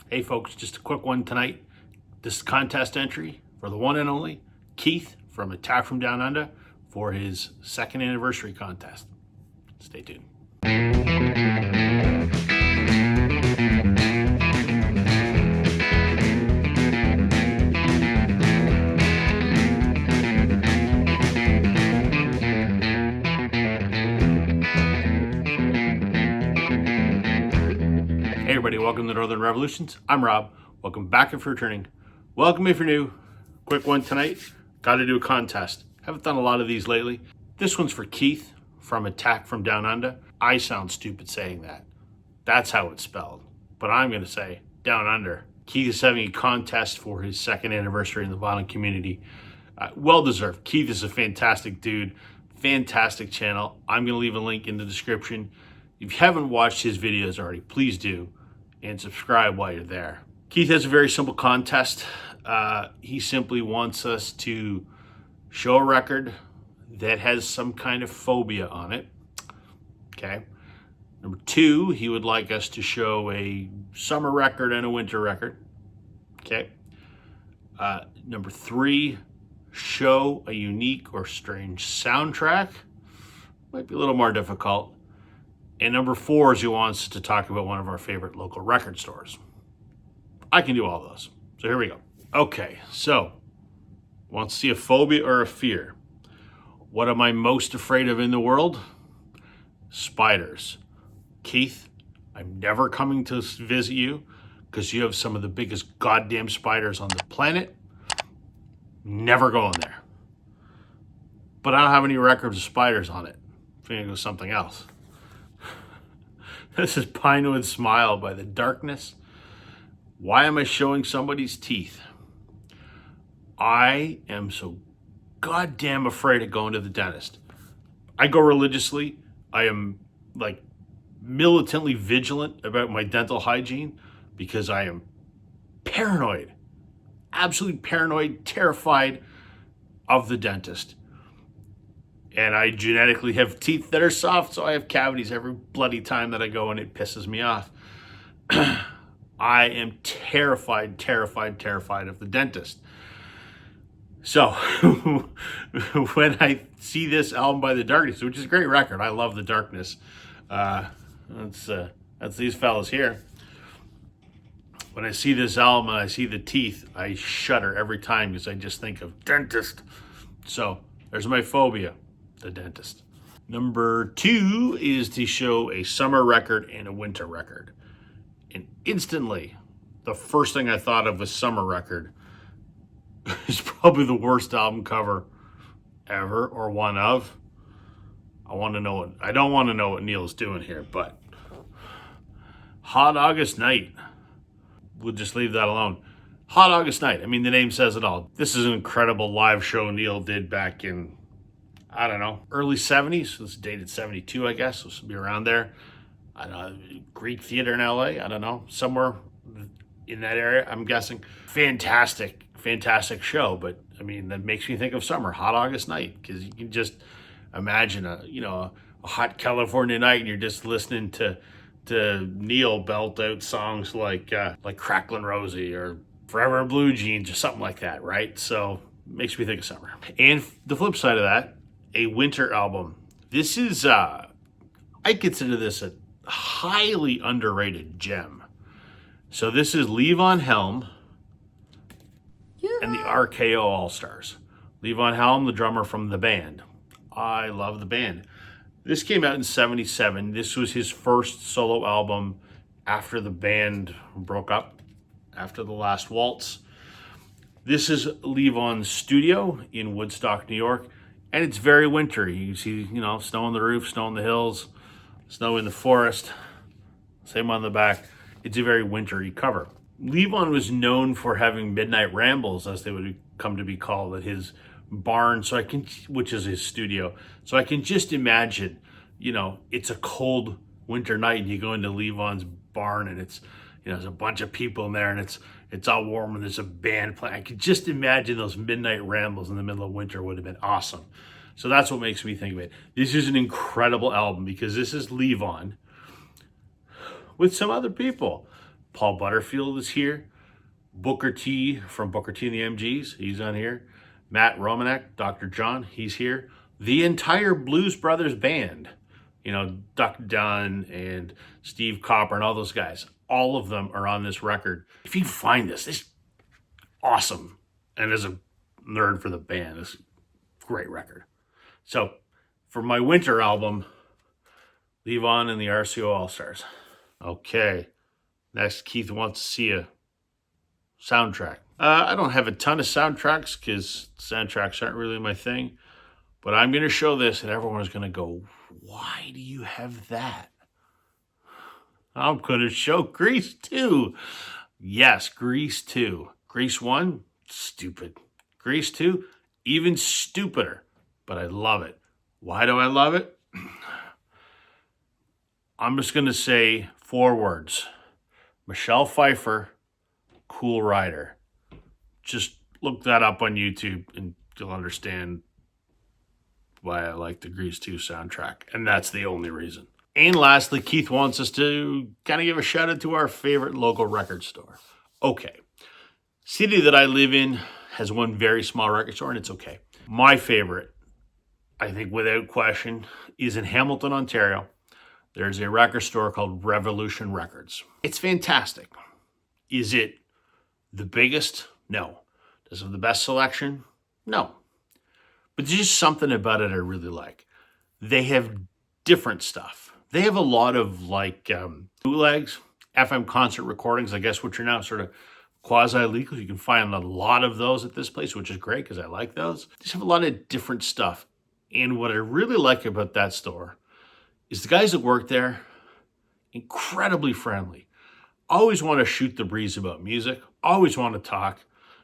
Hey folks, just a quick one tonight. This contest entry for the one and only Keith from Attack from Down Under for his second anniversary contest. Stay tuned. Hey everybody, welcome to Northern Revolutions. I'm Rob. Welcome back if you're returning. Welcome if you're new. Quick one tonight. Got to do a contest. Haven't done a lot of these lately. This one's for Keith from Attack from Down Under. I sound stupid saying that. That's how it's spelled. But I'm going to say Down Under. Keith is having a contest for his second anniversary in the violent community. Well deserved. Keith is a fantastic dude. Fantastic channel. I'm going to leave a link in the description. If you haven't watched his videos already, please do. And subscribe while you're there. Keith has a very simple contest. He simply wants us to show a record that has some kind of phobia on it. Okay. Number two, he would like us to show a summer record and a winter record. Okay. Number three, show a unique or strange soundtrack. Might be a little more difficult. And number four is he wants us to talk about one of our favorite local record stores. I can do all those. So here we go. Okay, so want to see a phobia or a fear? What am I most afraid of in the world? Spiders. Keith, I'm never coming to visit you because you have some of the biggest goddamn spiders on the planet. Never going there. But I don't have any records of spiders on it. I'm going to go something else. This is Pinewood Smile by The Darkness. Why am I showing somebody's teeth? I am so goddamn afraid of going to the dentist. I go religiously. I am like militantly vigilant about my dental hygiene because I am paranoid, absolutely paranoid, terrified of the dentist. And I genetically have teeth that are soft, so I have cavities every bloody time that I go, and it pisses me off. I am terrified of the dentist. So when I see this album by The Darkness, which is a great record, I love The Darkness. That's these fellas here. When I see this album and I see the teeth, I shudder every time because I just think of dentist. So there's my phobia. The dentist. Number two is to show a summer record and a winter record. And instantly, the first thing I thought of was summer record. It's probably the worst album cover ever, or one of. I don't want to know what Neil's doing here, but Hot August Night. We'll just leave that alone. Hot August Night. I mean, the name says it all. This is an incredible live show Neil did back in, I don't know, early 70s. This is dated 72, I guess. This will be around there. I don't know, Greek Theater in LA. I don't know, somewhere in that area, I'm guessing. Fantastic show. But I mean, that makes me think of summer, Hot August Night, because you can just imagine a hot California night and you're just listening to Neil belt out songs like Cracklin' Rosie or Forever in Blue Jeans or something like that, right? So makes me think of summer. And the flip side of that, a winter album. This is, I consider this a highly underrated gem. So this is Levon Helm and the RKO All-Stars. Levon Helm, the drummer from the band. I love the band. This came out in 77. This was his first solo album after the band broke up, after the last waltz. This is Levon's studio in Woodstock, New York. And it's very wintry. You see, snow on the roof, snow on the hills, snow in the forest, same on the back. It's a very wintry cover. Levon was known for having midnight rambles, as they would come to be called, at his barn, which is his studio. So I can just imagine, it's a cold winter night and you go into Levon's barn and it's, there's a bunch of people in there and it's all warm and there's a band playing. I could just imagine those midnight rambles in the middle of winter would have been awesome. So that's what makes me think of it. This is an incredible album because this is Levon with some other people Paul Butterfield is here. Booker T from Booker T and the MGs, he's on here. Matt Romanek, Dr. John, he's here. The entire Blues Brothers band, you know, Duck Dunn and Steve Copper and all those guys, all of them are on this record. If you find this is awesome. And as a nerd for the band, it's a great record. So for my winter album, Levon and the RCO All-Stars. Okay, next Keith wants to see a soundtrack. I don't have a ton of soundtracks because soundtracks aren't really my thing. But I'm going to show this and everyone's going to go, why do you have that? I'm going to show Grease 2. Yes, Grease 2. Grease 1, stupid. Grease 2, even stupider. But I love it. Why do I love it? I'm just going to say 4 words. Michelle Pfeiffer, Cool Rider. Just look that up on YouTube and you'll understand why I like the Grease 2 soundtrack. And that's the only reason. And lastly, Keith wants us to kind of give a shout out to our favorite local record store. Okay. City that I live in has one very small record store and it's okay. My favorite, I think without question, is in Hamilton, Ontario. There's a record store called Revolution Records. It's fantastic. Is it the biggest? No. Does it have the best selection? No. But there's just something about it I really like. They have different stuff. They have a lot of like bootlegs, FM concert recordings, I guess, which are now sort of quasi-legal. You can find a lot of those at this place, which is great because I like those. They just have a lot of different stuff. And what I really like about that store is the guys that work there, incredibly friendly. Always want to shoot the breeze about music. Always want to talk.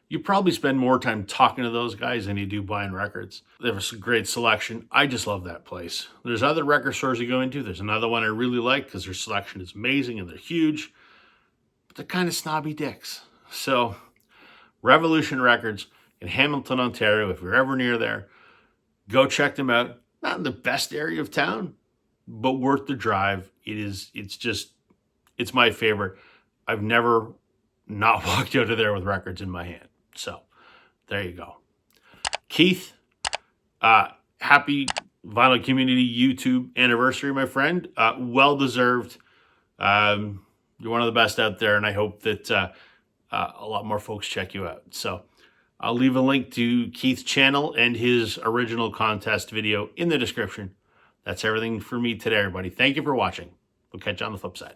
You probably spend more time talking to those guys than you do buying records. They have a great selection. I just love that place. There's other record stores you go into. There's another one I really like because their selection is amazing and they're huge. But they're kind of snobby dicks. So, Revolution Records in Hamilton, Ontario. If you're ever near there, go check them out. Not in the best area of town, but worth the drive. It's my favorite. I've never not walked out of there with records in my hand. So, there you go. Keith, happy Vinyl Community YouTube anniversary, my friend. Well-deserved. You're one of the best out there, and I hope that a lot more folks check you out. So, I'll leave a link to Keith's channel and his original contest video in the description. That's everything for me today, everybody. Thank you for watching. We'll catch you on the flip side.